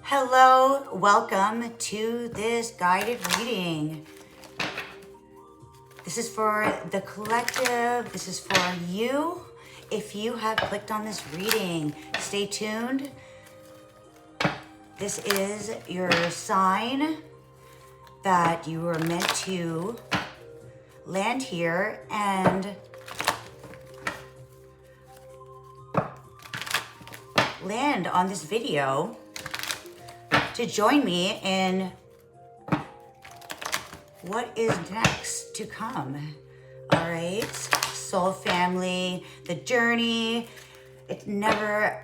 Hello, welcome to this guided reading. This is for the collective. This is for you. If you have clicked on this reading, stay tuned. This is your sign that you were meant to land here and land on this video to join me in what is next to come. All right, soul family, the journey, it's never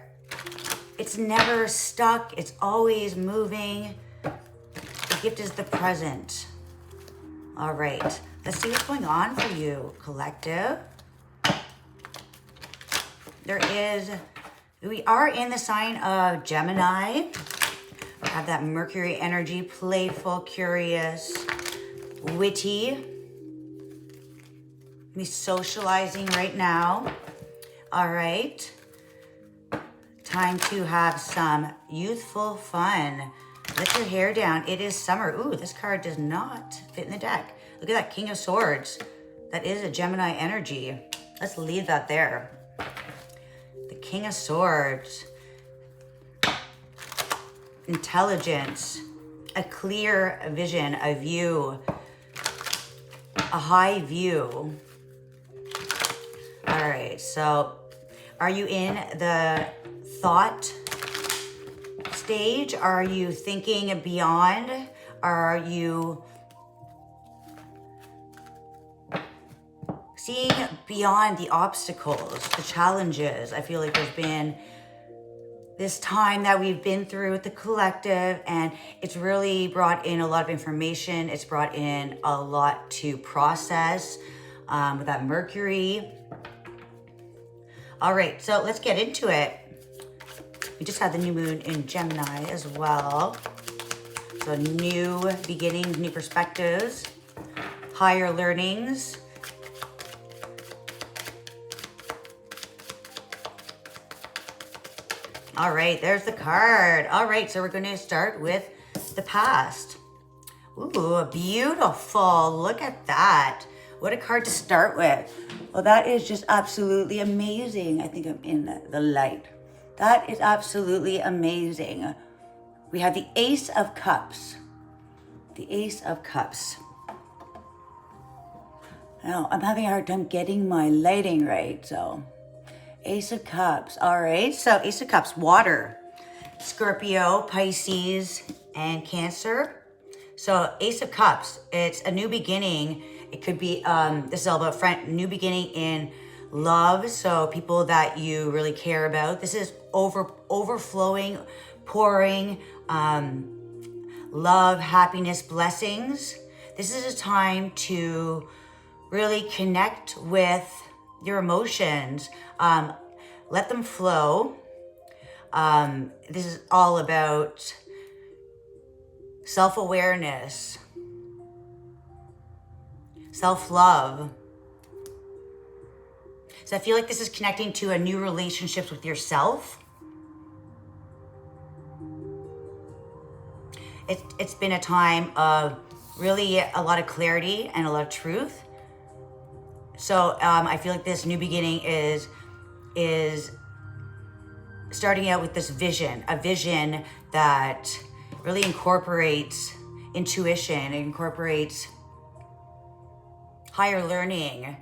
stuck, it's always moving. The gift is the present. All right, let's see what's going on for you, collective. We are in the sign of Gemini. Have that Mercury energy, playful, curious, witty. Be socializing right now. All right. Time to have some youthful fun. Let your hair down. It is summer. Ooh, this card does not fit in the deck. Look at that King of Swords. That is a Gemini energy. Let's leave that there. The King of Swords. Intelligence, a clear vision, a view, a high view. All right, so are you in the thought stage? Are you thinking beyond? Are you seeing beyond the obstacles, the challenges? I feel like there's been this time that we've been through with the collective, and it's really brought in a lot of information. It's brought in a lot to process with that Mercury. All right, so let's get into it. We just had the new moon in Gemini as well. So new beginnings, new perspectives, higher learnings. All right, there's the card. All right, so we're going to start with the past. Ooh, beautiful. Look at that. What a card to start with. Well, that is just absolutely amazing. I think I'm in the light. That is absolutely amazing. We have the Ace of Cups. The Ace of Cups. Now, I'm having a hard time getting my lighting right, so... Ace of Cups. All right, so Ace of Cups, water, Scorpio, Pisces, and Cancer. So Ace of Cups, it's a new beginning. It could be, this is all about new beginning in love. So people that you really care about. This is overflowing, pouring, love, happiness, blessings. This is a time to really connect with your emotions. Let them flow. This is all about self-awareness, self-love. So I feel like this is connecting to a new relationships with yourself. It's been a time of really a lot of clarity and a lot of truth. So I feel like this new beginning is starting out with this vision, a vision that really incorporates intuition, incorporates higher learning.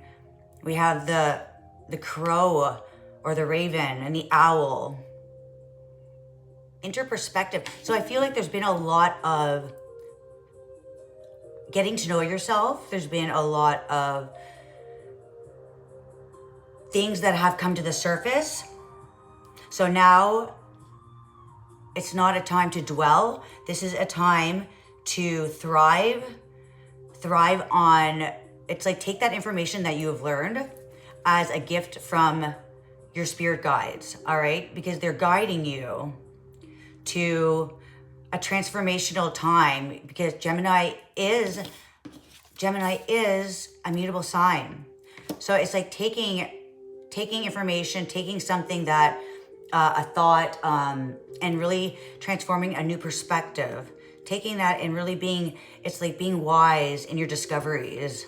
We have the crow or the raven and the owl. Interperspective. So I feel like there's been a lot of getting to know yourself. There's been a lot of things that have come to the surface. So now it's not a time to dwell. This is a time to thrive on, it's like take that information that you have learned as a gift from your spirit guides, all right? Because they're guiding you to a transformational time, because Gemini is a mutable sign. So it's like taking information, taking something that a thought, and really transforming a new perspective. Taking that and really being, it's like being wise in your discoveries.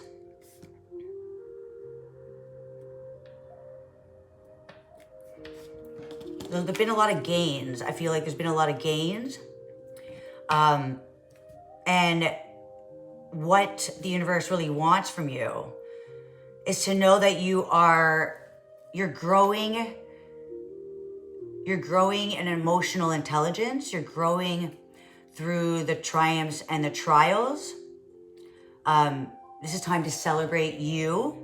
There's been a lot of gains. I feel like there's been a lot of gains. And what the universe really wants from you is to know that you're growing in emotional intelligence. You're growing through the triumphs and the trials. This is time to celebrate you.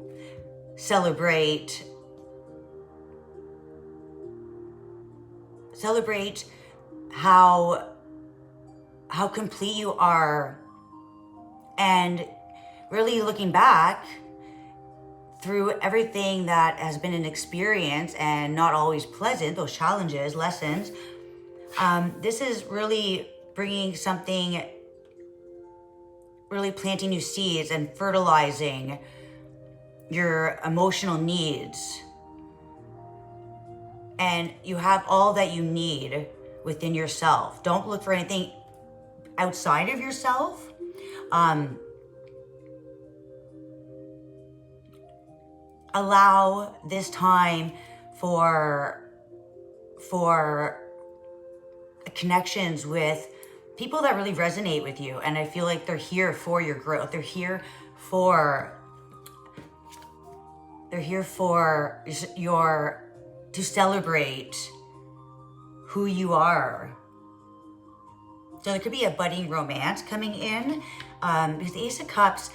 Celebrate how complete you are, and really looking back through everything that has been an experience and not always pleasant, those challenges, lessons. This is really bringing something, really planting new seeds and fertilizing your emotional needs. And you have all that you need within yourself. Don't look for anything outside of yourself. Allow this time for connections with people that really resonate with you. And I feel like they're here for your growth. They're here for to celebrate who you are. So there could be a budding romance coming in. Because the Ace of Cups,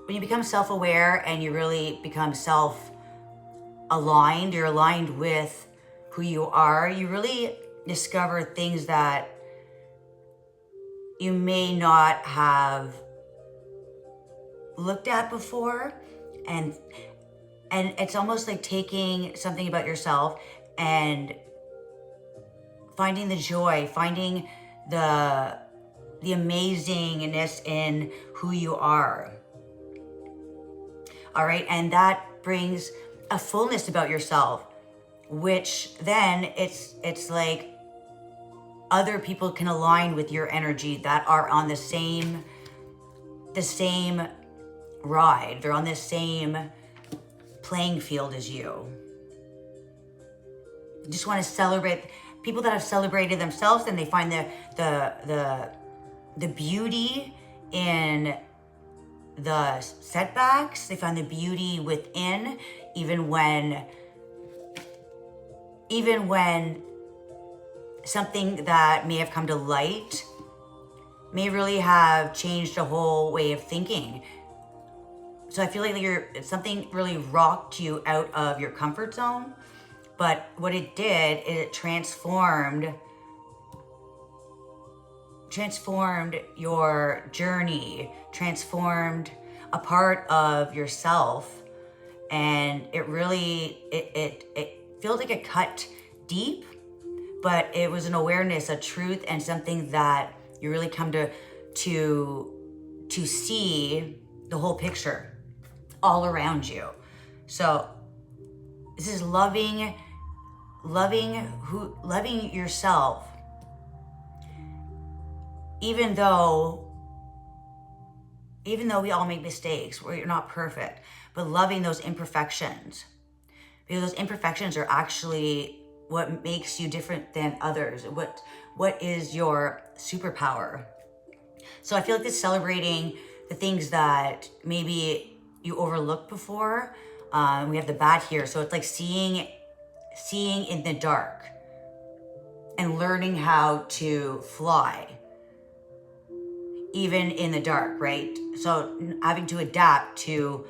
when you become self-aware and you really become self-aligned, you're aligned with who you are, you really discover things that you may not have looked at before. And it's almost like taking something about yourself and finding the joy, finding the amazingness in who you are. All right, and that brings a fullness about yourself, which then it's like other people can align with your energy that are on the same ride. They're on the same playing field as you. You just want to celebrate people that have celebrated themselves, and they find the beauty in the setbacks. They find the beauty within, even when something that may have come to light may really have changed a whole way of thinking. So I feel like something really rocked you out of your comfort zone, but what it did is it transformed your journey, transformed a part of yourself, and it really it feels like it cut deep, but it was an awareness, a truth, and something that you really come to see the whole picture all around you. So this is loving yourself, even though we all make mistakes, we're not perfect, but loving those imperfections, because those imperfections are actually what makes you different than others. What is your superpower? So I feel like this celebrating the things that maybe you overlooked before. We have the bat here, so it's like seeing in the dark and learning how to fly even in the dark, right? So having to adapt to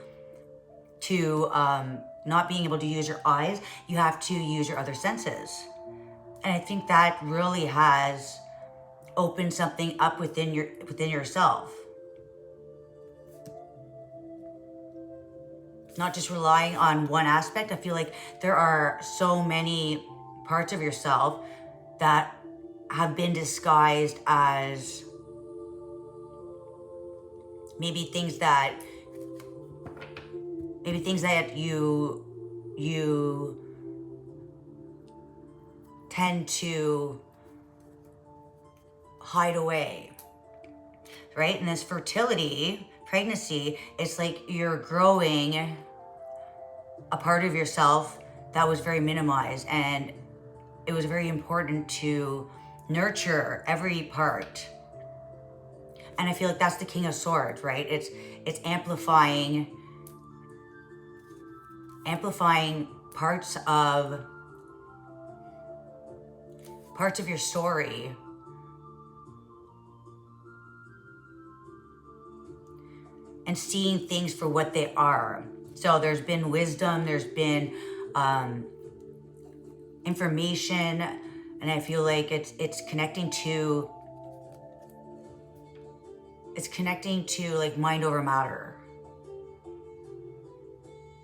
not being able to use your eyes, you have to use your other senses. And I think that really has opened something up within yourself. Not just relying on one aspect. I feel like there are so many parts of yourself that have been disguised as maybe things that you tend to hide away, right? And this fertility, pregnancy, it's like you're growing a part of yourself that was very minimized, and it was very important to nurture every part. And I feel like that's the King of Swords, right? It's amplifying parts of your story, and seeing things for what they are. So there's been wisdom, there's been information, and I feel like it's connecting to like mind over matter.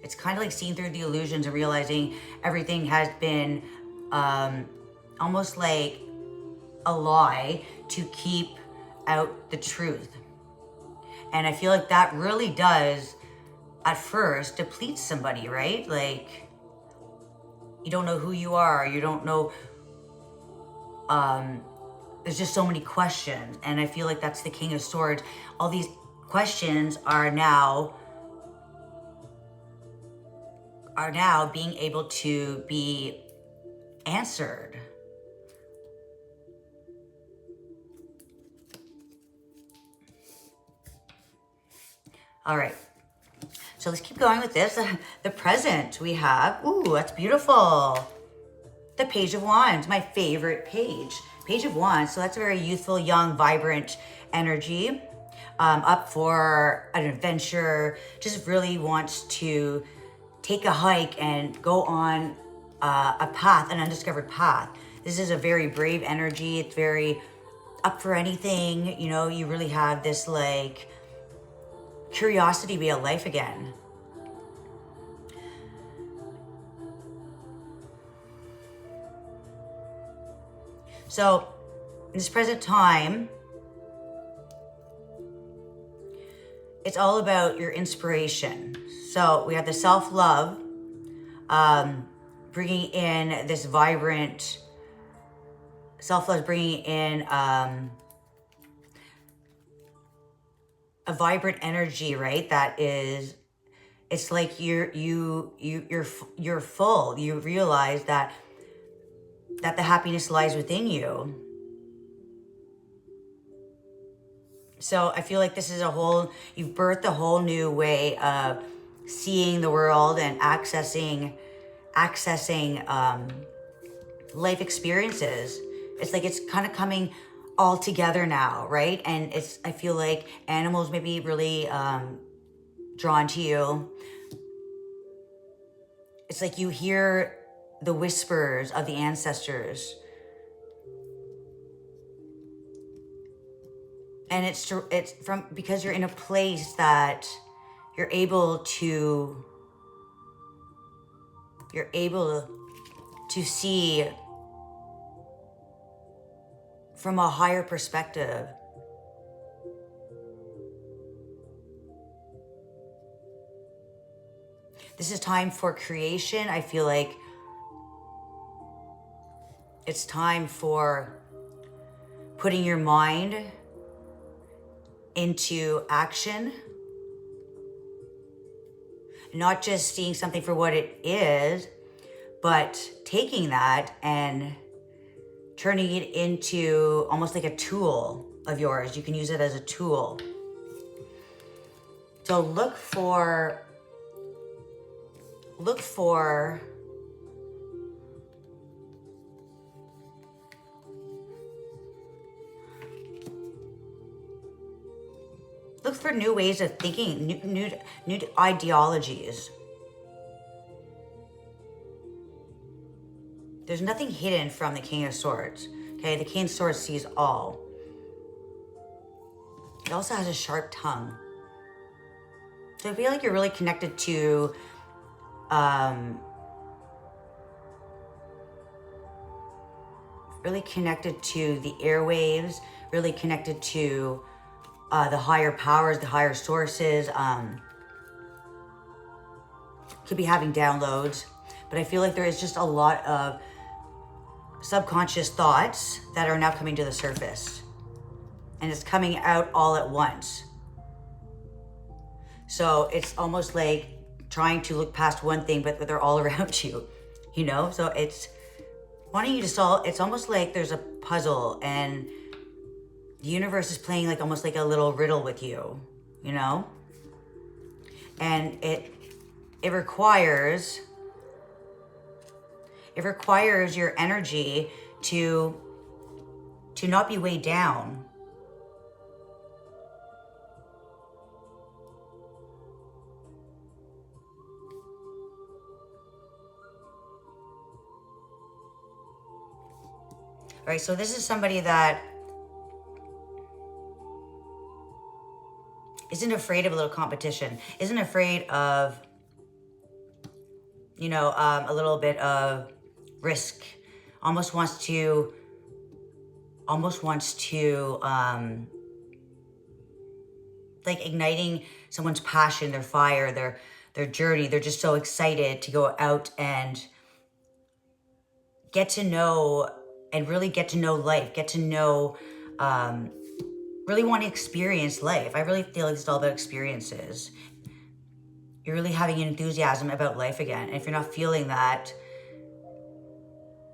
It's kind of like seeing through the illusions and realizing everything has been almost like a lie to keep out the truth. And I feel like that really does, at first, deplete somebody, right? Like, you don't know who you are. You don't know. There's just so many questions. And I feel like that's the King of Swords. All these questions are now being able to be answered. All right, so let's keep going with this. The present we have, ooh, that's beautiful. The Page of Wands, my favorite page. Page of Wands, so that's a very youthful, young, vibrant energy. Up for an adventure, just really wants to take a hike and go on a path, an undiscovered path. This is a very brave energy. It's very up for anything. You know, you really have this like curiosity to be at life again. So in this present time, it's all about your inspiration. So we have the self-love, bringing in this vibrant, self-love, bringing in a vibrant energy, right? That is, it's like you're full. You realize that the happiness lies within you. So I feel like this is you've birthed a whole new way of seeing the world and accessing life experiences. It's like it's kind of coming all together now, right? And I feel like animals may be really drawn to you. It's like you hear the whispers of the ancestors. And it's because you're in a place that you're able to see from a higher perspective. This is time for creation. I feel like it's time for putting your mind into action, not just seeing something for what it is, but taking that and turning it into almost like a tool of yours. You can use it as a tool. So look for new ways of thinking, new ideologies. There's nothing hidden from the King of Swords. Okay, the King of Swords sees all. It also has a sharp tongue. So I feel like you're really connected to the airwaves, really connected to the higher powers, the higher sources. Could be having downloads, but I feel like there is just a lot of subconscious thoughts that are now coming to the surface. And it's coming out all at once. So it's almost like trying to look past one thing, but they're all around you, you know? So it's wanting you to solve, it's almost like there's a puzzle and the universe is playing like almost like a little riddle with you, you know? And it requires your energy to not be weighed down. All right, so this is somebody that isn't afraid of a little competition, isn't afraid of, you know, a little bit of risk, almost wants to like igniting someone's passion, their fire, their journey. They're just so excited to go out and get to know and really get to know life, get to know, really want to experience life. I really feel like it's all about experiences. You're really having an enthusiasm about life again. And if you're not feeling that,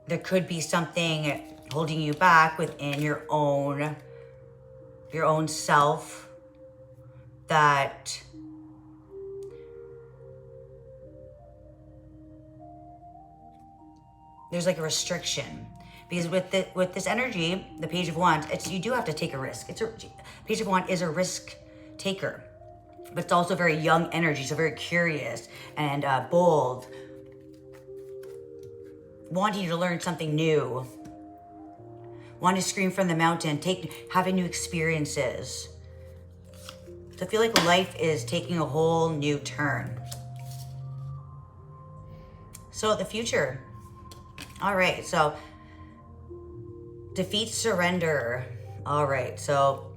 there could be something holding you back within your own self that there's like a restriction. Because with this energy, the Page of Wands, you do have to take a risk. Page of Wands is a risk taker, but it's also very young energy, so very curious and bold, wanting to learn something new, wanting to scream from the mountain, having new experiences. So I feel like life is taking a whole new turn. So the future. All right, so defeat, surrender. All right, so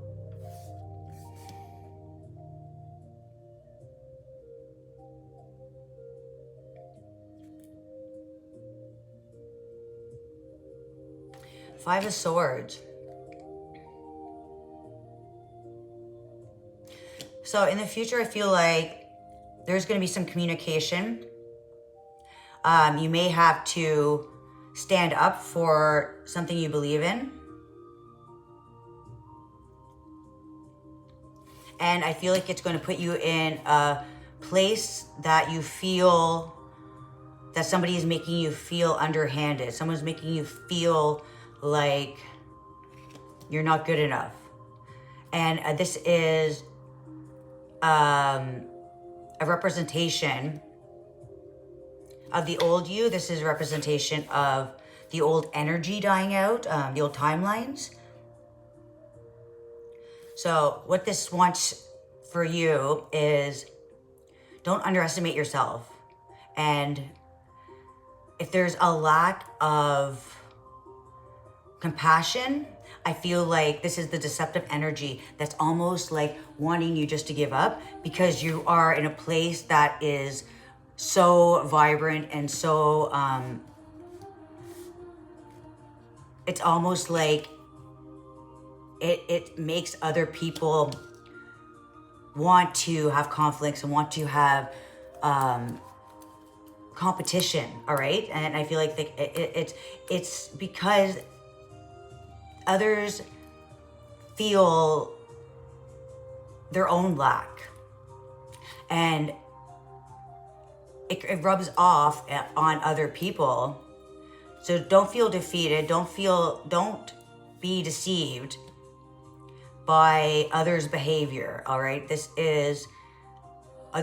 Five of Swords. So in the future, I feel like there's going to be some communication. You may have to stand up for something you believe in. And I feel like it's going to put you in a place that you feel that somebody is making you feel underhanded. Someone's making you feel like you're not good enough. And this is a representation of the old you. This is a representation of the old energy dying out, the old timelines. So what this wants for you is don't underestimate yourself. And if there's a lack of compassion, I feel like this is the deceptive energy that's almost like wanting you just to give up, because you are in a place that is so vibrant and so it's almost like it makes other people want to have conflicts and want to have competition. All right, and I feel like it's because others feel their own lack, and it rubs off on other people. So don't feel defeated. Don't be deceived by others' behavior. All right, this is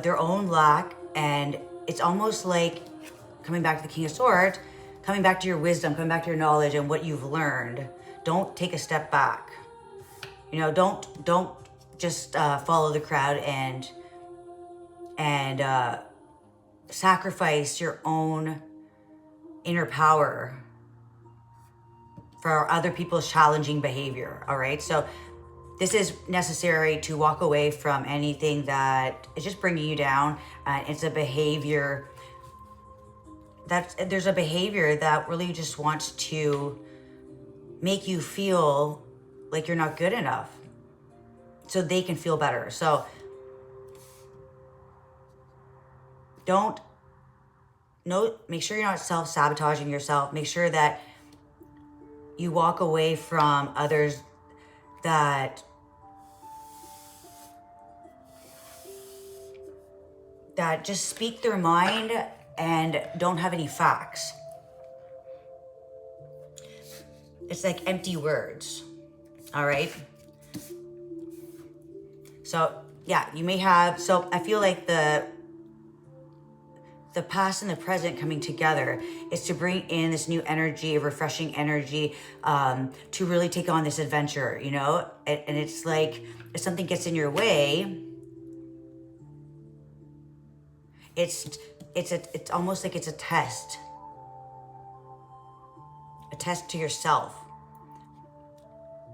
their own lack, and it's almost like coming back to the King of Swords, coming back to your wisdom, coming back to your knowledge and what you've learned. Don't take a step back. You know, don't just follow the crowd and sacrifice your own inner power for other people's challenging behavior. All right, so this is necessary to walk away from anything that is just bringing you down. It's a behavior there's a behavior that really just wants to make you feel like you're not good enough so they can feel better. So make sure you're not self-sabotaging yourself. Make sure that you walk away from others that just speak their mind and don't have any facts. It's like empty words, all right? So yeah, you may have, so I feel like the past and the present coming together is to bring in this new energy, refreshing energy, to really take on this adventure, you know? And it's like, if something gets in your way, it's almost like it's a test to yourself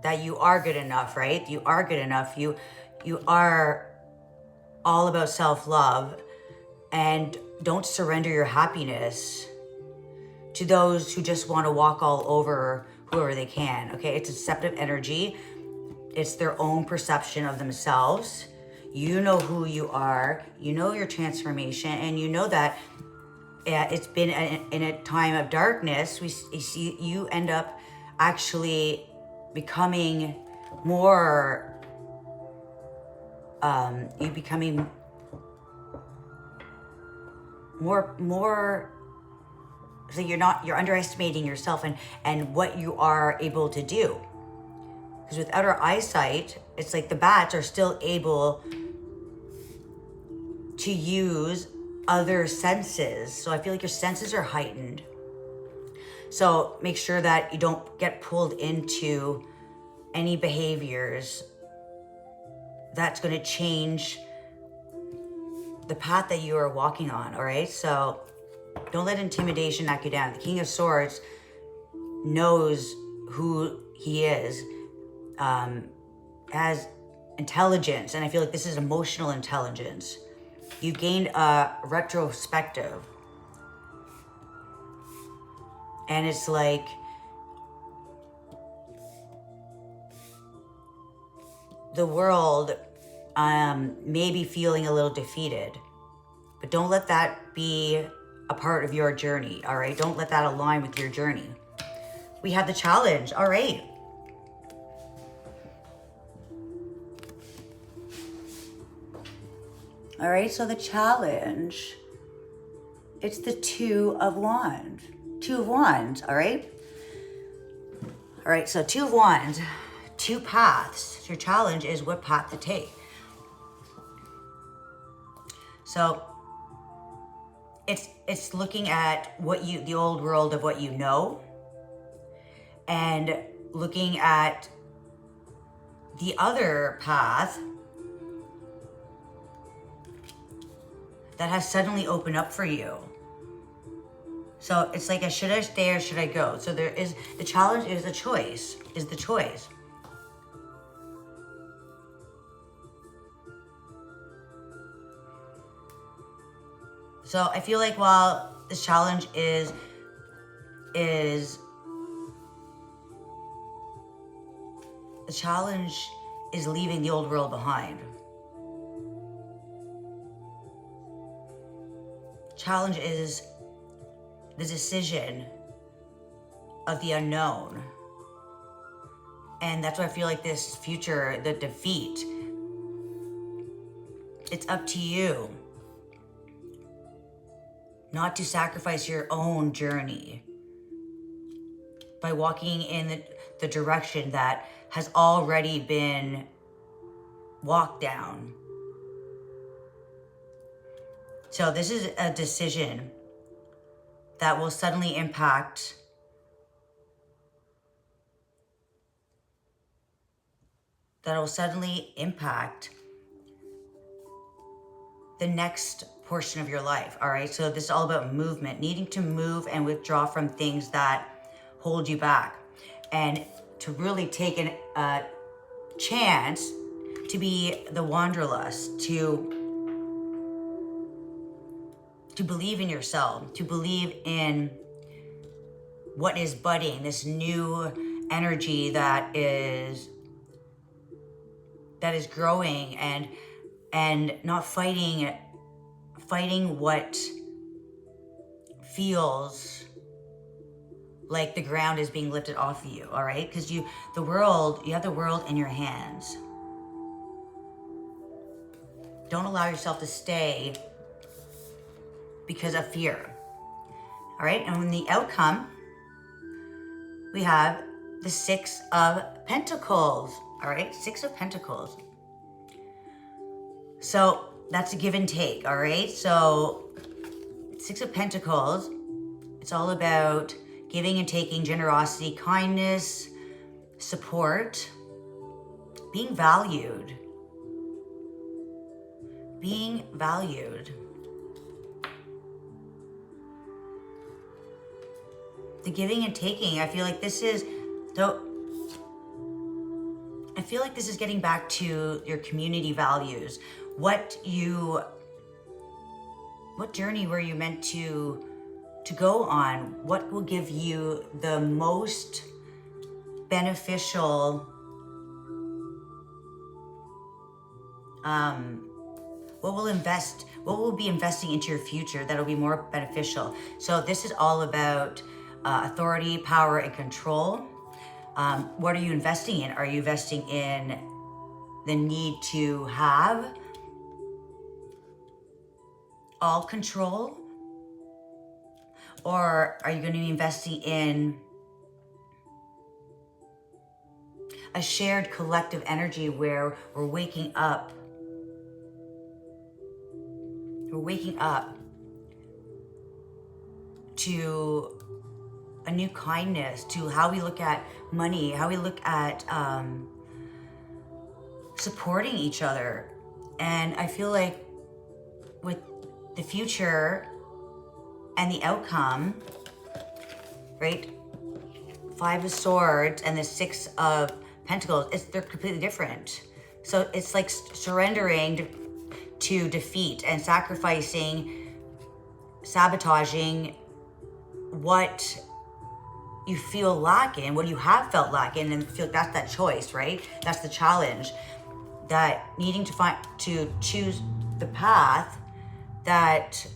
that you are good enough, right? You are good enough. You are all about self-love, and don't surrender your happiness to those who just want to walk all over whoever they can, okay? It's a deceptive energy. It's their own perception of themselves. You know who you are, you know your transformation, and you know that it's been in a time of darkness. We see you end up actually becoming more, more, so you're underestimating yourself and what you are able to do. Because without our eyesight, it's like the bats are still able to use other senses. So I feel like your senses are heightened. So make sure that you don't get pulled into any behaviors that's going to change the path that you are walking on, all right? So don't let intimidation knock you down. The King of Swords knows who he is, has intelligence, and I feel like this is emotional intelligence. You gained a retrospective. And it's like, the world may be feeling a little defeated, but don't let that be a part of your journey, all right? Don't let that align with your journey. We have the challenge, all right. All right, so the challenge, it's the Two of Wands, all right? All right, so Two of Wands, two paths. Your challenge is what path to take. So it's looking at the old world of what you know, and looking at the other path that has suddenly opened up for you. So it's like, should I stay or should I go? So the challenge is the choice. So I feel like while this challenge is the challenge is leaving the old world behind. Challenge is the decision of the unknown. And that's why I feel like this future, the defeat, it's up to you not to sacrifice your own journey by walking in the direction that has already been walked down. So this is a decision that will suddenly impact the next portion of your life, all right? So this is all about movement, needing to move and withdraw from things that hold you back, and to really take a chance to be the wanderlust, to to believe in yourself, to believe in what is budding, this new energy that is growing, and not fighting what feels like the ground is being lifted off of you, all right? Because you have the world in your hands. Don't allow yourself to stay because of fear, all right? And in the outcome, we have the Six of Pentacles, all right? Six of Pentacles. So that's a give and take, all right? So Six of Pentacles, it's all about giving and taking, generosity, kindness, support, being valued. Being valued. The giving and taking, I feel like this is getting back to your community values. What journey were you meant to go on? What will give you the most beneficial, what will be investing into your future that'll be more beneficial? So this is all about authority, power, and control. What are you investing in? Are you investing in the need to have all control? Or are you going to be investing in a shared collective energy where we're waking up? We're waking up to a new kindness, to how we look at money, how we look at supporting each other. And I feel like with the future and the outcome, right? Five of Swords and the Six of Pentacles, they're completely different. So it's like surrendering to defeat and sacrificing, sabotaging what you feel lacking, what you have felt lacking, and feel that's that choice, right? That's the challenge. That needing to choose the path that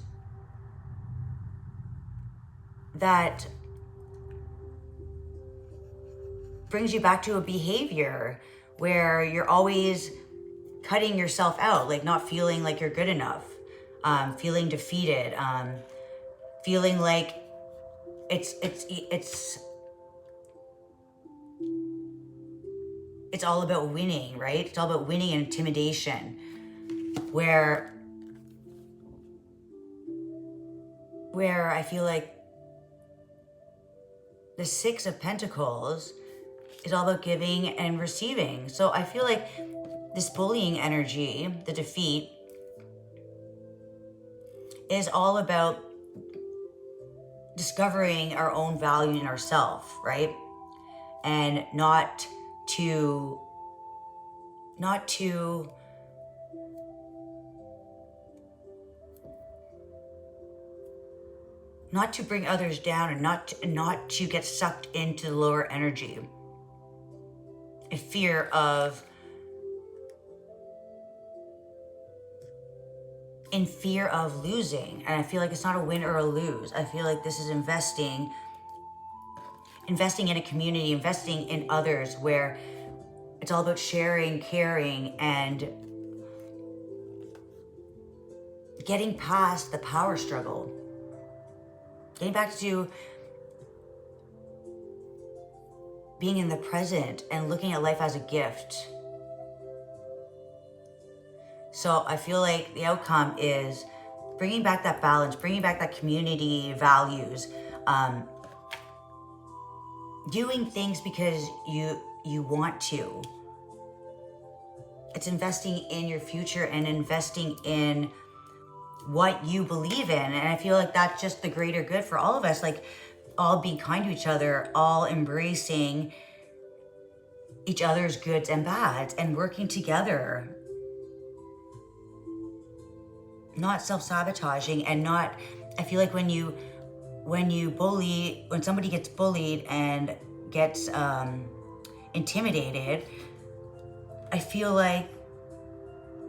brings you back to a behavior where you're always cutting yourself out, like not feeling like you're good enough, feeling defeated, feeling like it's all about winning, right? It's all about winning and intimidation, where I feel like the Six of Pentacles is all about giving and receiving. So I feel like this bullying energy, the defeat, is all about discovering our own value in ourselves, right? And not to bring others down, and not to get sucked into the lower energy. A fear of losing. And I feel like it's not a win or a lose. I feel like this is investing in a community, investing in others, where it's all about sharing, caring, and getting past the power struggle. Getting back to being in the present and looking at life as a gift. So I feel like the outcome is bringing back that balance, bringing back that community values, doing things because you want to. It's investing in your future and investing in what you believe in. And I feel like that's just the greater good for all of us. Like, all being kind to each other, all embracing each other's goods and bads, and working together. not self-sabotaging, and not, I feel like when somebody gets bullied and gets intimidated, I feel like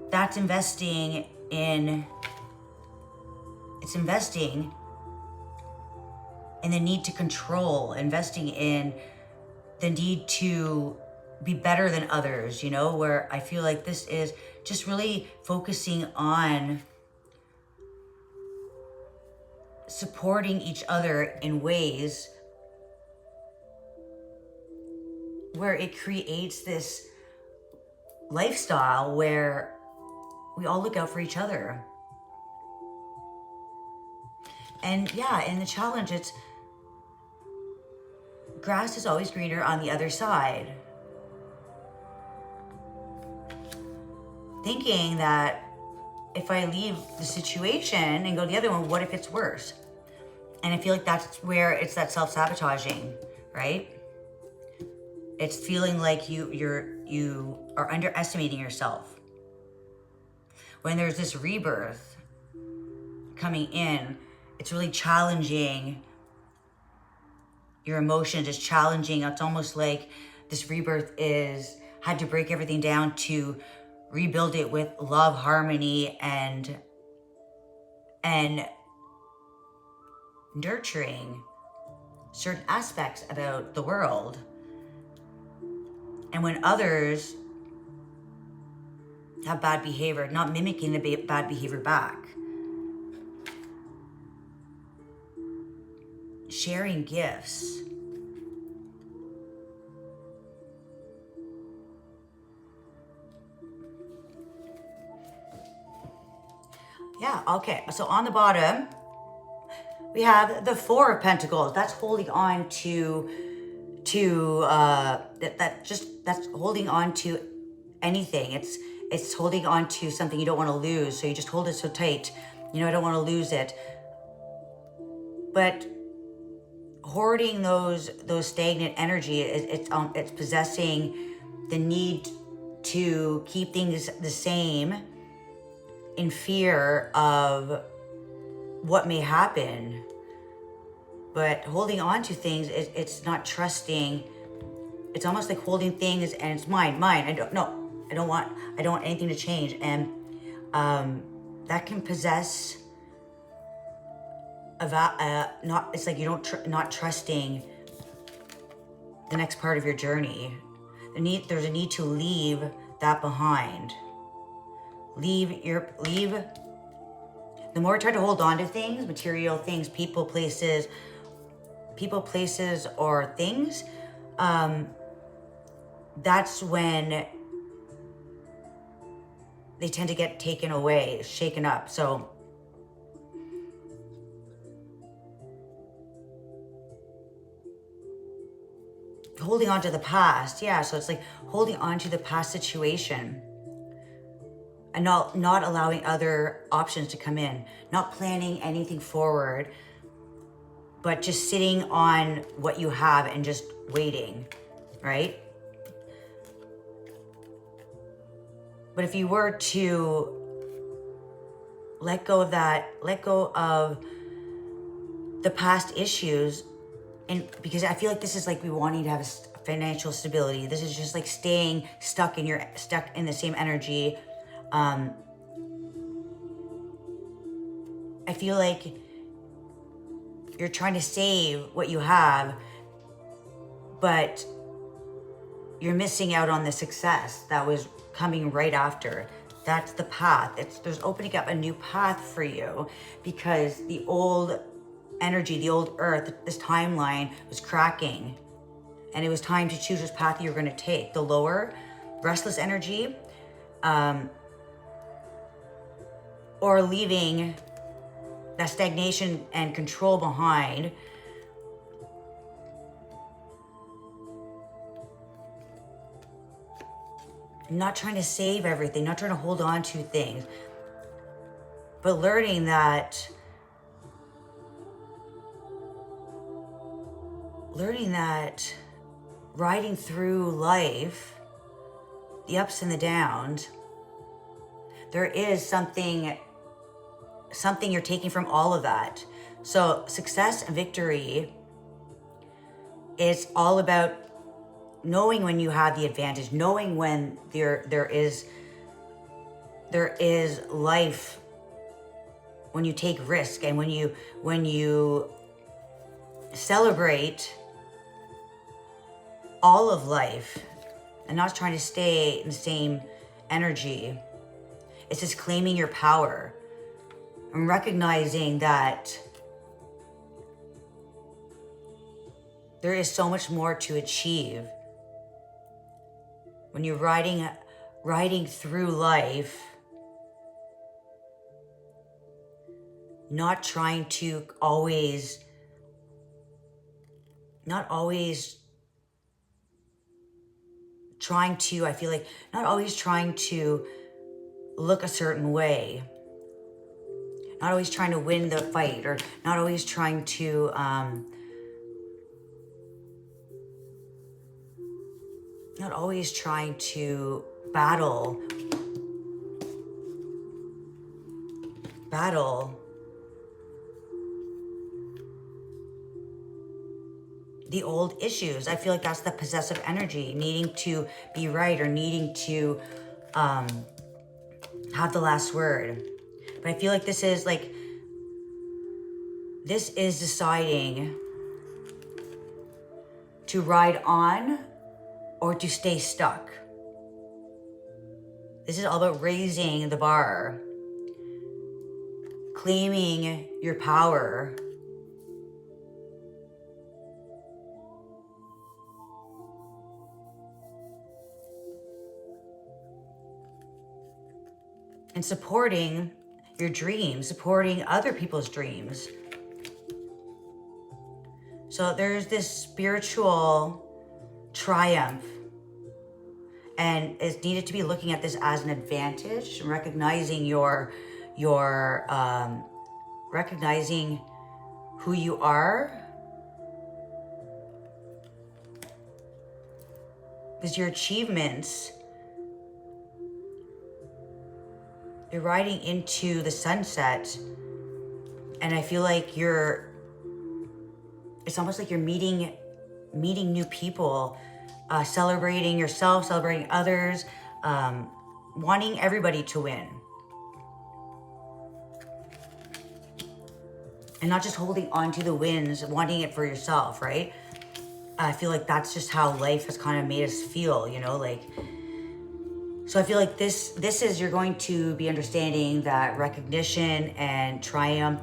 that's investing in the need to control, investing in the need to be better than others, you know, where I feel like this is just really focusing on supporting each other in ways where it creates this lifestyle where we all look out for each other. And yeah, in the challenge, it's grass is always greener on the other side. Thinking that if I leave the situation and go to the other one, what if it's worse? And I feel like that's where it's that self-sabotaging, right? It's feeling like you are underestimating yourself. When there's this rebirth coming in, it's really challenging your emotions. It's challenging. It's almost like this rebirth had to break everything down to rebuild it with love, harmony, and nurturing certain aspects about the world. And when others have bad behavior, not mimicking the bad behavior back. Sharing gifts. Yeah, okay. So on the bottom, we have the Four of Pentacles. That's holding on to that's holding on to anything. It's holding on to something you don't want to lose. So you just hold it so tight. You know, I don't want to lose it. But hoarding those stagnant energy, it's possessing the need to keep things the same in fear of what may happen. But holding on to things, it's not trusting. It's almost like holding things and it's mine. I don't want anything to change. And that can possess it's like you not trusting the next part of your journey. There's a need to leave that behind. Leave. The more I try to hold on to things, material things, people, places, or things, that's when they tend to get taken away, shaken up. So holding on to the past, yeah, so it's like holding on to the past situation and not allowing other options to come in, not planning anything forward, but just sitting on what you have and just waiting, right? But if you were to let go of that, let go of the past issues, and because I feel like this is like we wanting to have financial stability. This is just like staying stuck in the same energy. I feel like you're trying to save what you have, but you're missing out on the success that was coming right after. That's the path. There's opening up a new path for you, because the old energy, the old earth, this timeline was cracking, and it was time to choose which path you're going to take. The lower, restless energy, or leaving that stagnation and control behind. Not trying to save everything, not trying to hold on to things, but learning that riding through life, the ups and the downs, there is something something you're taking from all of that. So success and victory is all about knowing when you have the advantage, knowing when there is life, when you take risk, and when you celebrate all of life and not trying to stay in the same energy. It's just claiming your power and recognizing that there is so much more to achieve. When you're riding through life, not always trying to look a certain way, not always trying to win the fight, or not always trying to battle the old issues. I feel like that's the possessive energy, needing to be right or needing to have the last word. But I feel like this is deciding to ride on or to stay stuck. This is all about raising the bar, claiming your power, and supporting your dreams, supporting other people's dreams. So there's this spiritual triumph, and it's needed to be looking at this as an advantage, recognizing recognizing who you are, because your achievements, you're riding into the sunset, and I feel like it's almost like you're meeting new people, celebrating yourself, celebrating others, wanting everybody to win. And not just holding on to the wins, wanting it for yourself, right? I feel like that's just how life has kind of made us feel, so I feel like this is, you're going to be understanding that recognition and triumph,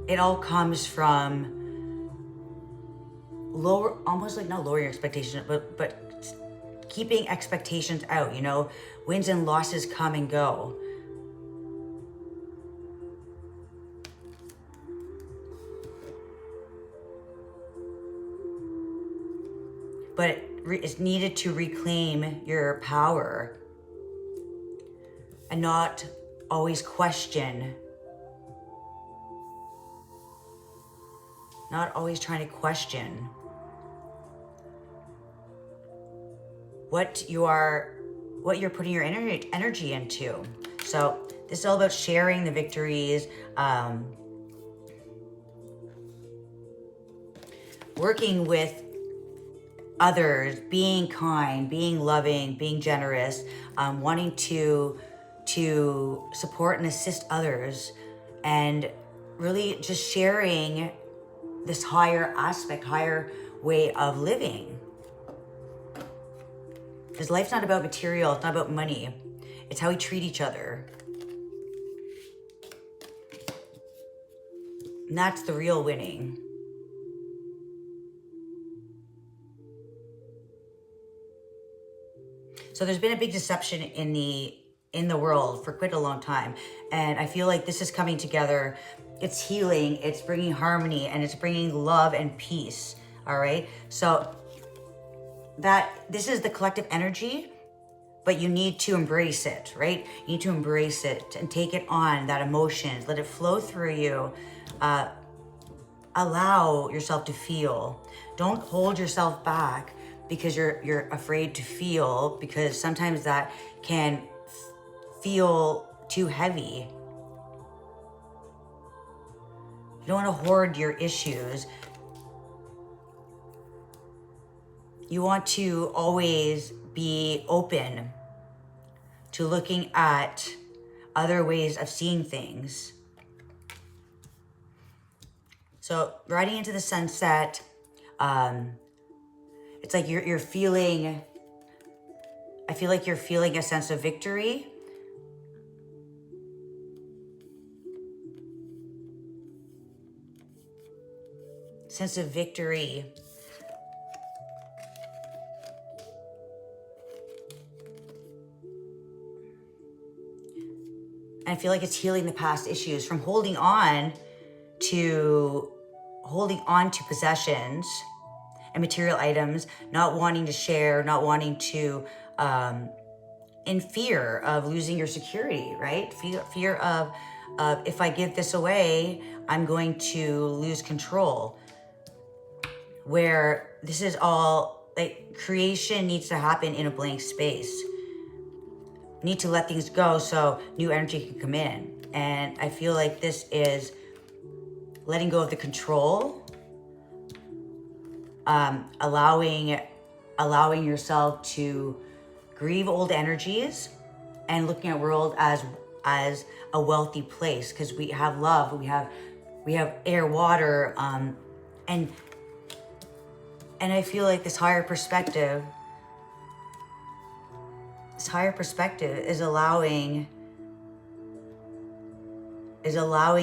it all comes from almost like not lowering your expectations, but keeping expectations out, wins and losses come and go. But it's needed to reclaim your power and not always question, not always trying to question what you're putting your energy into. So this is all about sharing the victories, working with others, being kind, being loving, being generous, wanting to support and assist others, and really just sharing this higher aspect, higher way of living. Because life's not about material, it's not about money. It's how we treat each other. And that's the real winning. So there's been a big deception in the world for quite a long time. And I feel like this is coming together. It's healing, it's bringing harmony, and it's bringing love and peace, all right? So this is the collective energy, but you need to embrace it, right? You need to embrace it and take it on, that emotion, let it flow through you. Allow yourself to feel. Don't hold yourself back because you're afraid to feel, because sometimes that can feel too heavy. You don't want to hoard your issues. You want to always be open to looking at other ways of seeing things. So riding into the sunset, it's like you're feeling, I feel like you're feeling a sense of victory. Sense of victory. And I feel like it's healing the past issues from holding on to possessions and material items, not wanting to share, not wanting to, in fear of losing your security, right? Fear of if I give this away, I'm going to lose control. Where this is all, like, creation needs to happen in a blank space. You need to let things go so new energy can come in. And I feel like this is letting go of the control, allowing yourself to grieve old energies and looking at world as a wealthy place, because we have love, we have air, water, and I feel like this higher perspective is allowing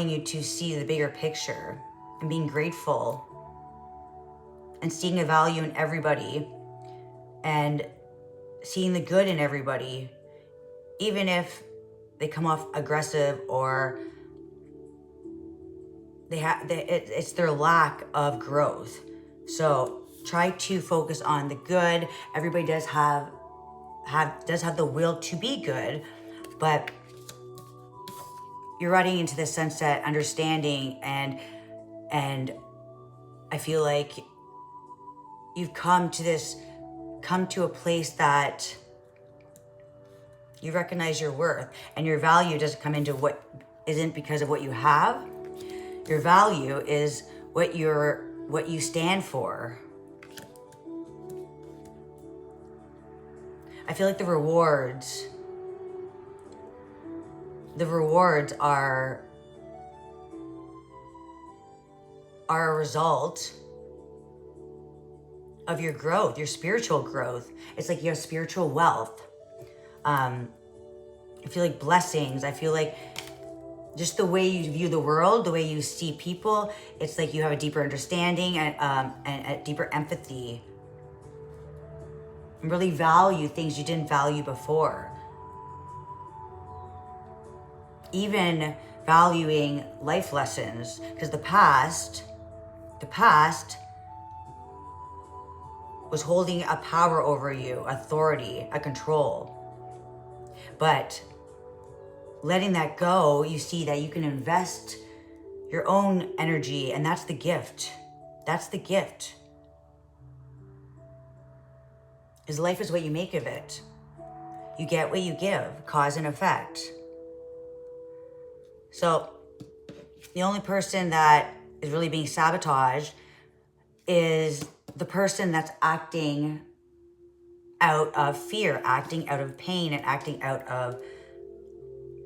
you to see the bigger picture and being grateful and seeing the value in everybody and seeing the good in everybody, even if they come off aggressive or it's their lack of growth. So try to focus on the good. Everybody does have the will to be good, but you're riding into the sunset understanding, and I feel like you've come to a place that you recognize your worth, and your value doesn't come into what isn't because of what you have. Your value is what you stand for. I feel like the rewards are a result of your growth, your spiritual growth. It's like you have spiritual wealth. I feel like blessings. I feel like just the way you view the world, the way you see people, it's like you have a deeper understanding and a deeper empathy. And really value things you didn't value before. Even valuing life lessons, because the past was holding a power over you, authority, a control. But letting that go, you see that you can invest your own energy, and that's the gift. That's the gift. Because life is what you make of it. You get what you give, cause and effect. So the only person that is really being sabotaged is the person that's acting out of fear, acting out of pain, and acting out of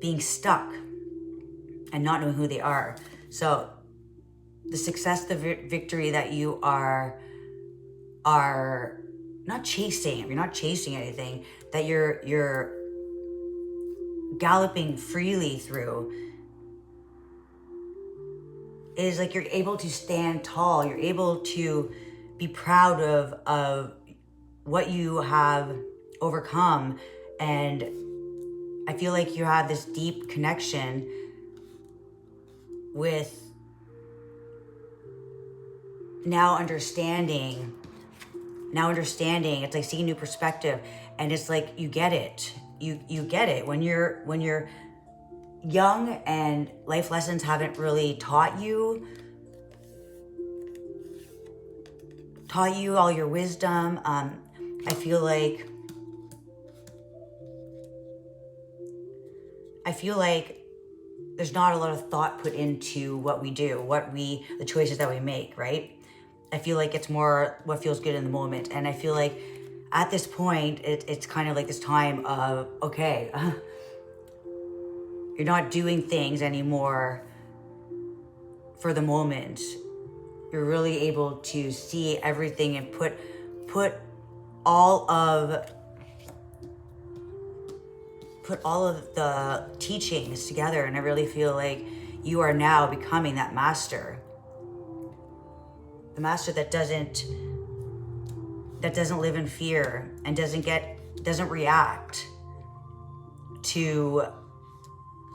being stuck and not knowing who they are. So the success, the victory that you are not chasing, you're not chasing anything, that you're galloping freely through, is like you're able to stand tall. You're able to be proud of what you have overcome. And I feel like you have this deep connection with now understanding. It's like seeing a new perspective, and it's like you get it. You get it when you're young and life lessons haven't really taught you all your wisdom. I feel like I feel like there's not a lot of thought put into what we do, the choices that we make, right? I feel like it's more what feels good in the moment. And I feel like at this point, it's kind of like this time of, okay, you're not doing things anymore for the moment. You're really able to see everything and put all of the teachings together. And I really feel like you are now becoming that master. The master that doesn't live in fear and doesn't react to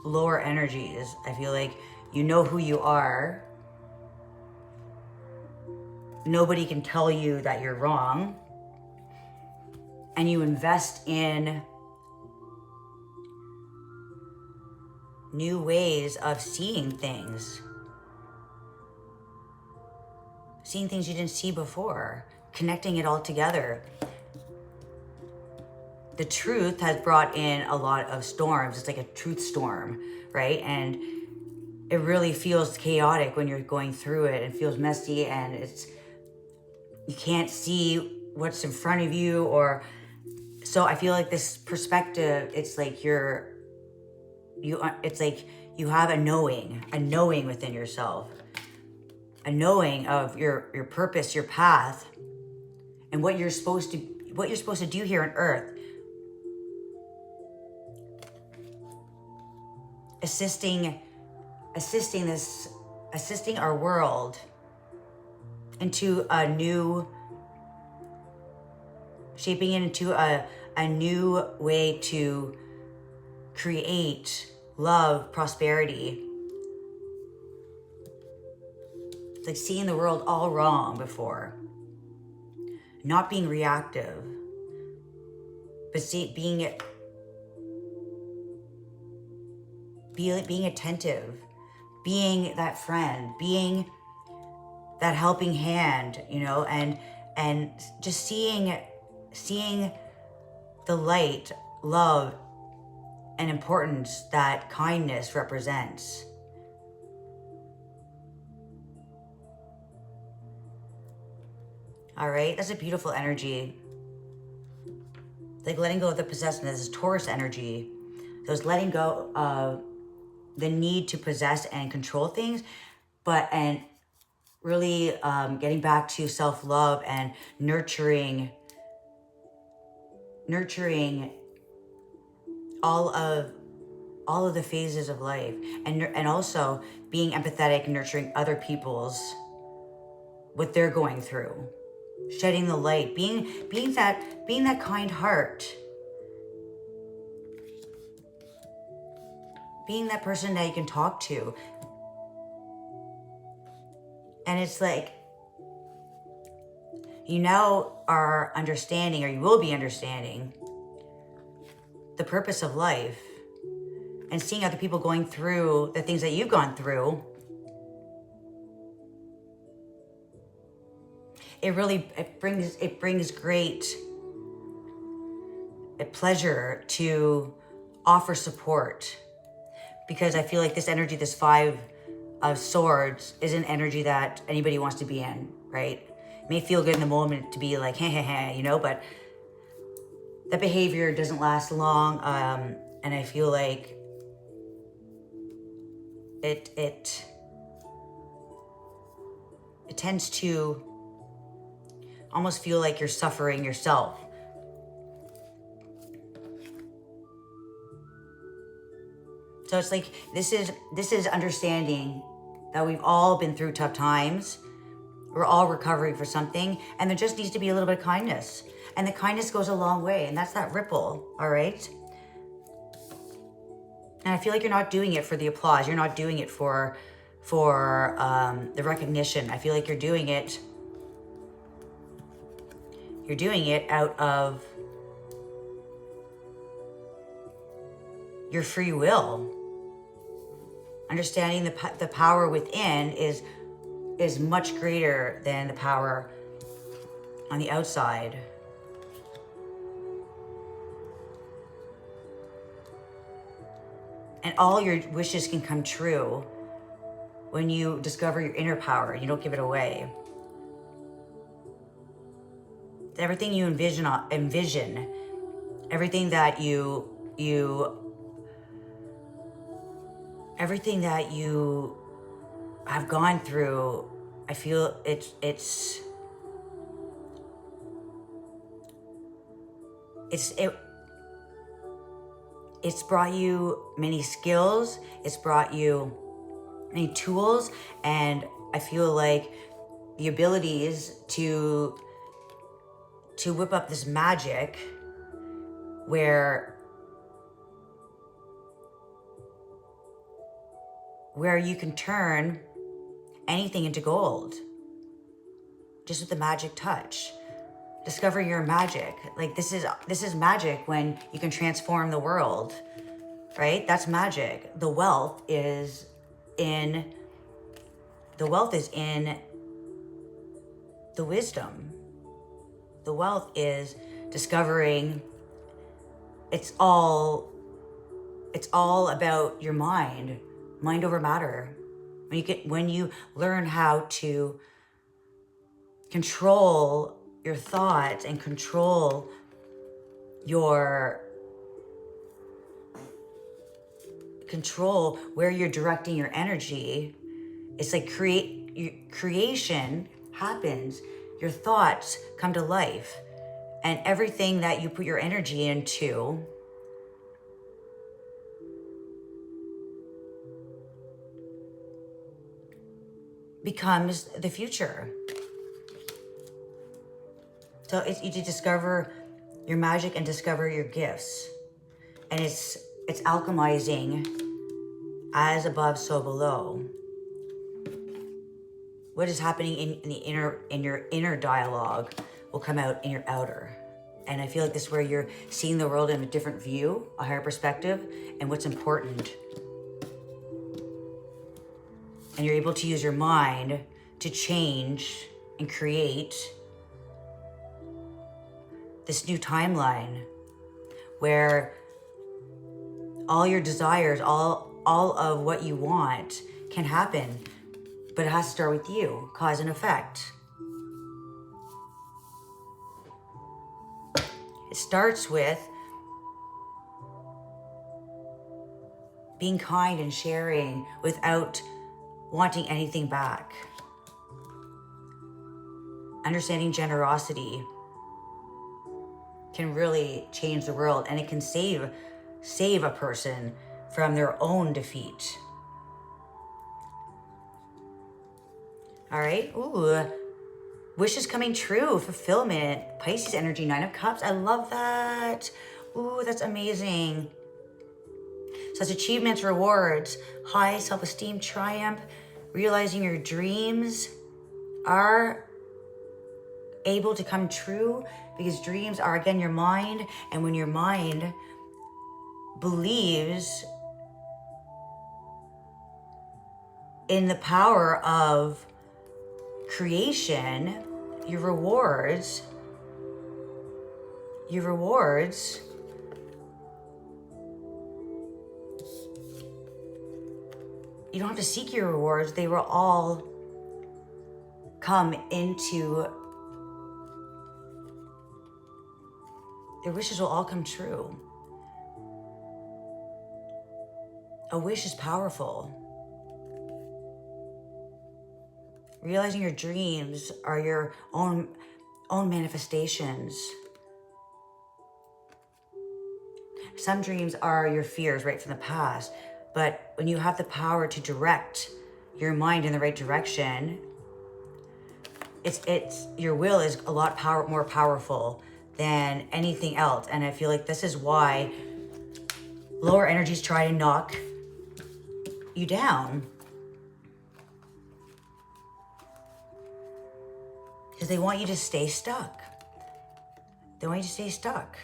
lower energies. I feel like you know who you are. Nobody can tell you that you're wrong. And you invest in new ways of seeing things. Seeing things you didn't see before. Connecting it all together. The truth has brought in a lot of storms. It's like a truth storm, right? And it really feels chaotic when you're going through it. It feels messy and you can't see what's in front of you, or so I feel like this perspective, it's like you have a knowing within yourself, a knowing of your purpose, your path, and what you're supposed to do here on earth. Assisting our world into a new, shaping it into a new way to create love, prosperity. It's like seeing the world all wrong before. Not being reactive, but being attentive, being that friend, being that helping hand, and just seeing the light, love, and importance that kindness represents. All right, that's a beautiful energy. Like letting go of the possessiveness, this is Taurus energy. So it's letting go of the need to possess and control things, and really getting back to self-love and nurturing all of the phases of life, and also being empathetic and nurturing other people's what they're going through, shedding the light, being that kind heart, being that person that you can talk to. And it's like, you now are understanding, or you will be understanding, the purpose of life, and seeing other people going through the things that you've gone through. It brings great pleasure to offer support, because I feel like this energy, this 5 of Swords, is an energy that anybody wants to be in, right? It may feel good in the moment to be like, hey, but that behavior doesn't last long, and I feel like it tends to almost feel like you're suffering yourself. So it's like, this is understanding that we've all been through tough times. We're all recovering for something, and there just needs to be a little bit of kindness. And the kindness goes a long way, and that's that ripple, all right? And I feel like you're not doing it for the applause. You're not doing it for the recognition. I feel like you're doing it out of your free will. Understanding the power within is much greater than the power on the outside. And all your wishes can come true when you discover your inner power and you don't give it away. Everything you envision, everything that everything that you have gone through, I feel it's brought you many skills, it's brought you many tools, and I feel like the abilities to whip up this magic where you can turn anything into gold just with a magic touch. Discover your magic. Like this is magic when you can transform the world, right? That's magic. The wealth is in the wisdom. The wealth is discovering it's all about your mind over matter. When you learn how to control your thoughts and control where you're directing your energy, it's like creation happens. Your thoughts come to life, and everything that you put your energy into becomes the future. So it's you to discover your magic and discover your gifts. And it's alchemizing as above, so below. What is happening in your inner dialogue will come out in your outer. And I feel like this is where you're seeing the world in a different view, a higher perspective, and what's important. And you're able to use your mind to change and create this new timeline where all your desires, all of what you want can happen, but it has to start with you, cause and effect. It starts with being kind and sharing without wanting anything back. Understanding generosity can really change the world, and it can save a person from their own defeat. All right. Ooh. Wishes coming true, fulfillment, Pisces energy, 9 of Cups. I love that. Ooh, that's amazing. So it's achievements, rewards, high self-esteem, triumph, realizing your dreams are able to come true, because dreams are, again, your mind. And when your mind believes in the power of creation, your rewards, you don't have to seek your rewards. They will all come into, your wishes will all come true. A wish is powerful. Realizing your dreams are your own manifestations. Some dreams are your fears right from the past, but when you have the power to direct your mind in the right direction, it's your will is a lot more powerful than anything else. And I feel like this is why lower energies try to knock you down. Because they want you to stay stuck. They want you to stay stuck.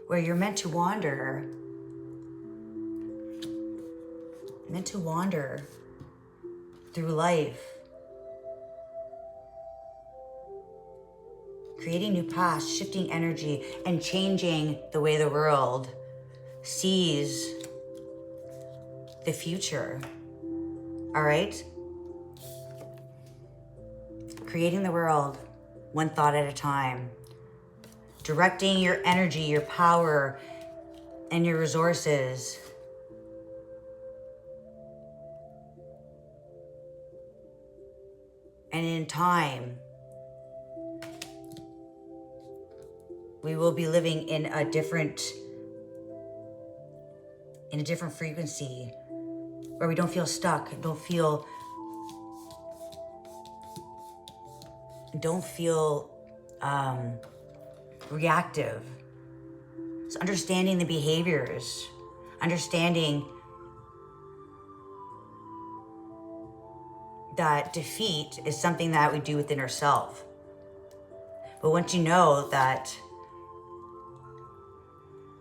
Where you're meant to wander. Meant to wander through life. creating new paths, shifting energy, and changing the way the world sees the future. All right? Creating the world one thought at a time. Directing your energy, your power, and your resources. And in time, we will be living in a different frequency where we don't feel stuck, don't feel reactive. It's understanding the behaviors, understanding that defeat is something that we do within ourselves. But once you know that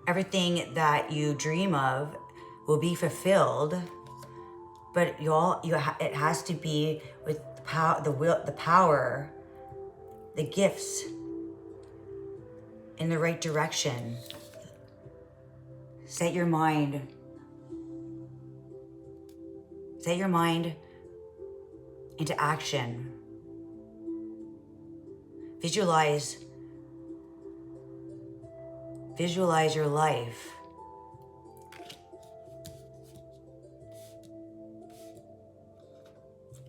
everything that you dream of will be fulfilled, but it has to be with the power, the gifts, in the right direction. Set your mind into action. Visualize your life.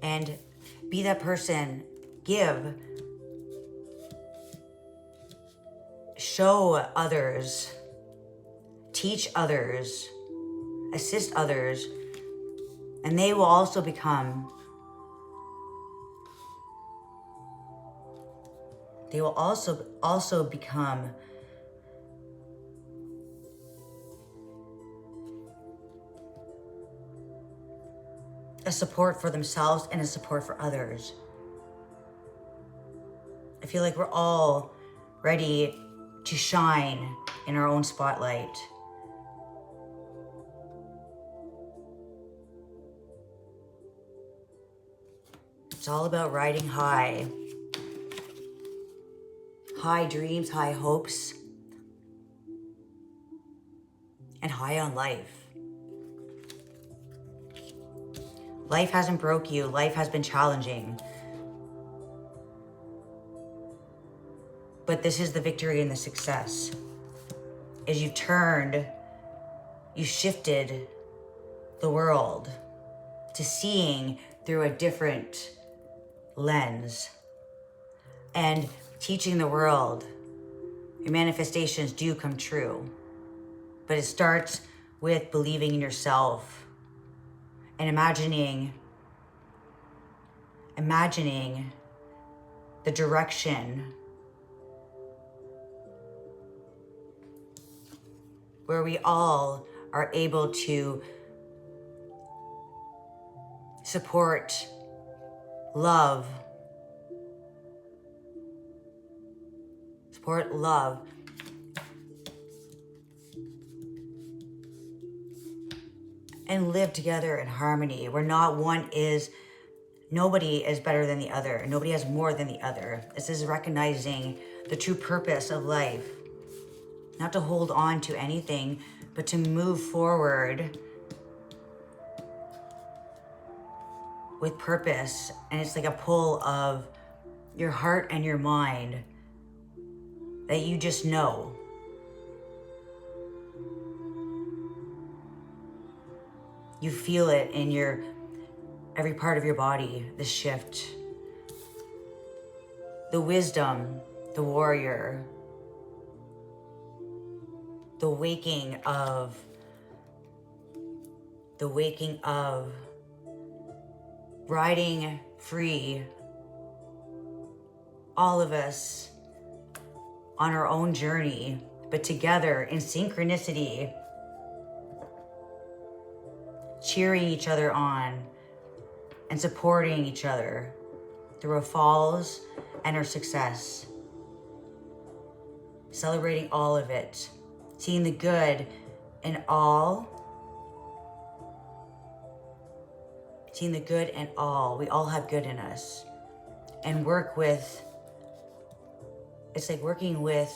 And be that person. Give. Show others. Teach others. Assist others. And they will also become a support for themselves and a support for others. I feel like we're all ready to shine in our own spotlight. It's all about riding high. High dreams, high hopes, and high on life. Life hasn't broke you. Life has been challenging. But this is the victory and the success. As you shifted the world to seeing through a different lens and teaching the world your manifestations do come true. But it starts with believing in yourself and imagining the direction where we all are able to support, love, and live together in harmony, where nobody is better than the other. Nobody has more than the other. This is recognizing the true purpose of life. Not to hold on to anything, but to move forward with purpose. And it's like a pull of your heart and your mind that you just know. You feel it in every part of your body, the shift. The wisdom, the warrior. The waking of riding free, all of us on our own journey, but together in synchronicity, cheering each other on and supporting each other through our falls and our success, celebrating all of it. Seeing the good in all. Seeing the good in all. We all have good in us. And work with It's like working with,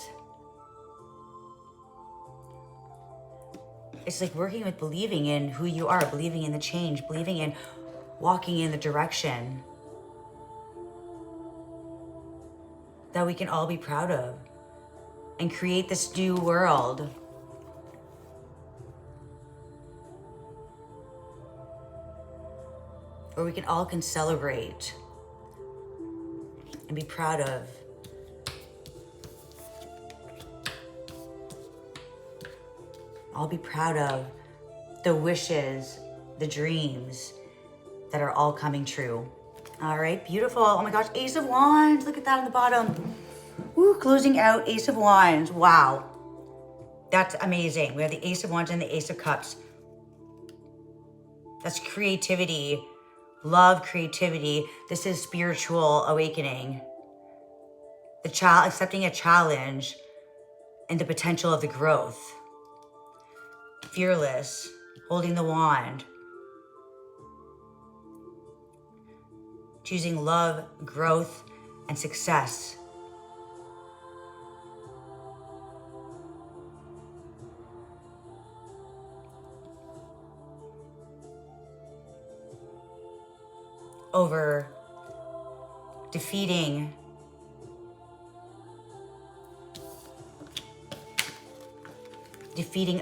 believing in who you are, believing in the change, believing in walking in the direction that we can all be proud of and create this new world. Where we can all celebrate and be proud of. I'll be proud of the wishes, the dreams that are all coming true. All right, beautiful. Oh my gosh, Ace of Wands. Look at that on the bottom. Woo, closing out Ace of Wands. Wow. That's amazing. We have the Ace of Wands and the Ace of Cups. That's creativity, love, creativity. This is spiritual awakening. The child accepting a challenge and the potential of the growth. Fearless, holding the wand. Choosing love, growth, and success. Over defeating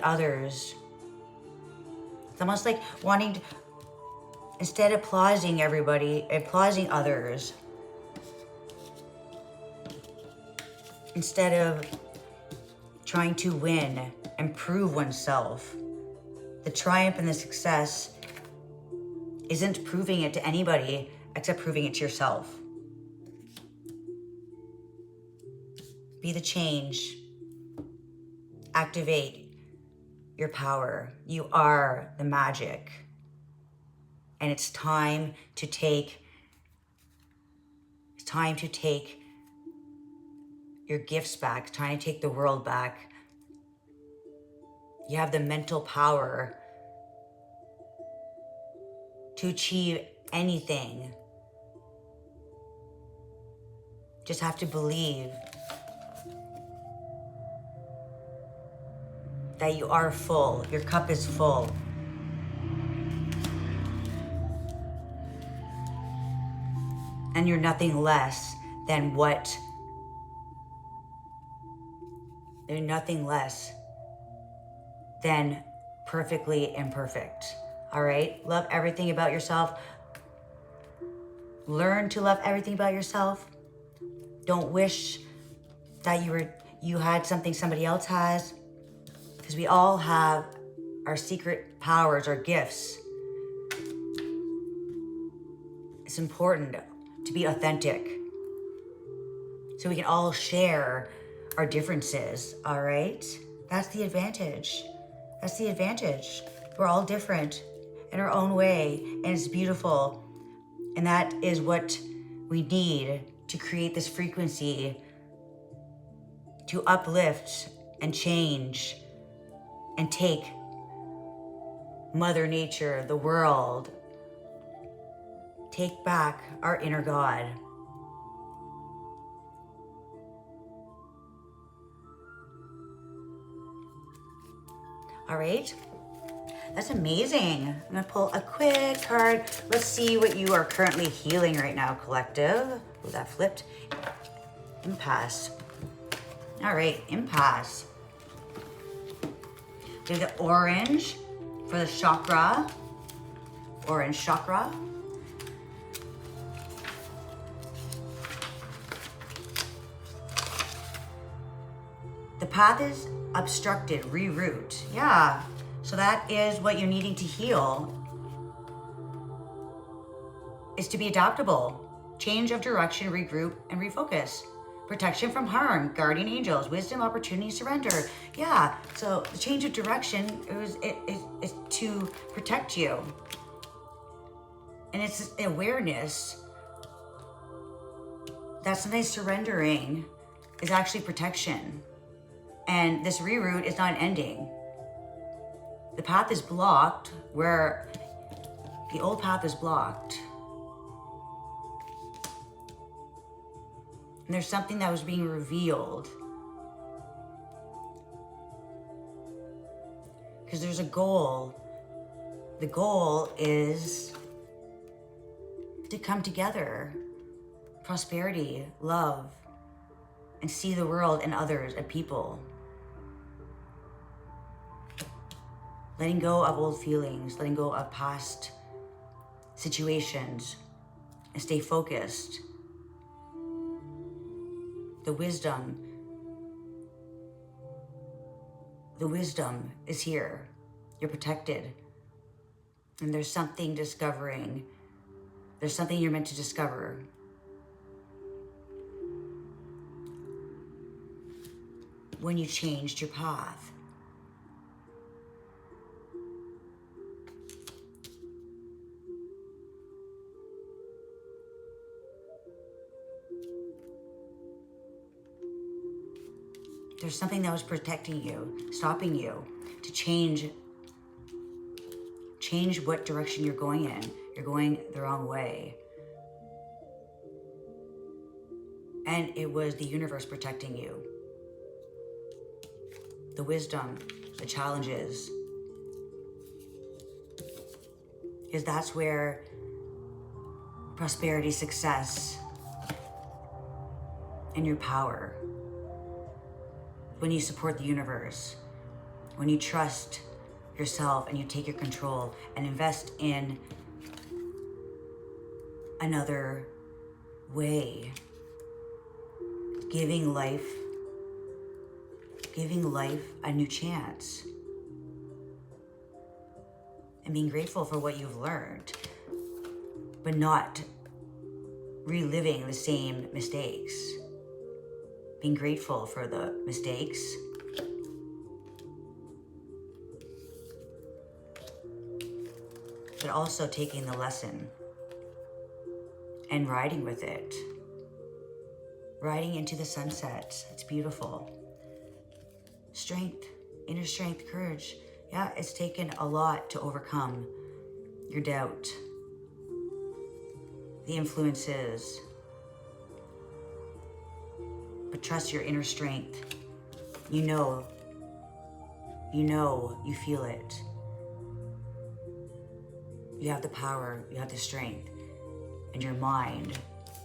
others. It's almost like wanting to, instead of applauding everybody, applauding others. Instead of trying to win and prove oneself. The triumph and the success isn't proving it to anybody except proving it to yourself. Be the change. Activate your power. You are the magic. And it's time to take your gifts back. It's time to take the world back. You have the mental power to achieve anything. Just have to believe that you are full. Your cup is full. And you're nothing less than what? You're nothing less than perfectly imperfect. All right? Love everything about yourself. Learn to love everything about yourself. Don't wish that you had something somebody else has. Because we all have our secret powers, our gifts. It's important to be authentic. So we can all share our differences, all right? That's the advantage. That's the advantage. We're all different in our own way, and it's beautiful. And that is what we need to create this frequency to uplift and change and take Mother Nature, the world, take back our inner God. All right, that's amazing. I'm gonna pull a quick card. Let's see what you are currently healing right now, collective. Oh, that flipped. Impasse. All right, impasse. Do the orange for the chakra. Orange chakra. The path is obstructed, reroute. Yeah, so that is what you're needing to heal. Is to be adaptable. Change of direction, regroup, and refocus. Protection from harm, guardian angels, wisdom, opportunity, surrender. Yeah, so the change of direction is to protect you. And it's awareness that sometimes surrendering is actually protection. And this reroute is not an ending. The path is blocked where the old path is blocked. And there's something that was being revealed. Because there's a goal. The goal is to come together. Prosperity, love, and see the world and others and people. Letting go of old feelings, letting go of past situations, and stay focused. The wisdom is here. You're protected. And there's something discovering. There's something you're meant to discover. When you changed your path. There's something that was protecting you, stopping you to change what direction you're going in. You're going the wrong way. And it was the universe protecting you. The wisdom, the challenges. Because that's where prosperity, success, and your power. When you support the universe, when you trust yourself and you take your control and invest in another way, giving life a new chance, and being grateful for what you've learned, but not reliving the same mistakes. Being grateful for the mistakes, but also taking the lesson and riding with it. Riding into the sunset. It's beautiful. Strength, inner strength, courage. Yeah, it's taken a lot to overcome your doubt, the influences. But trust your inner strength. You know, you feel it. You have the power, you have the strength, and your mind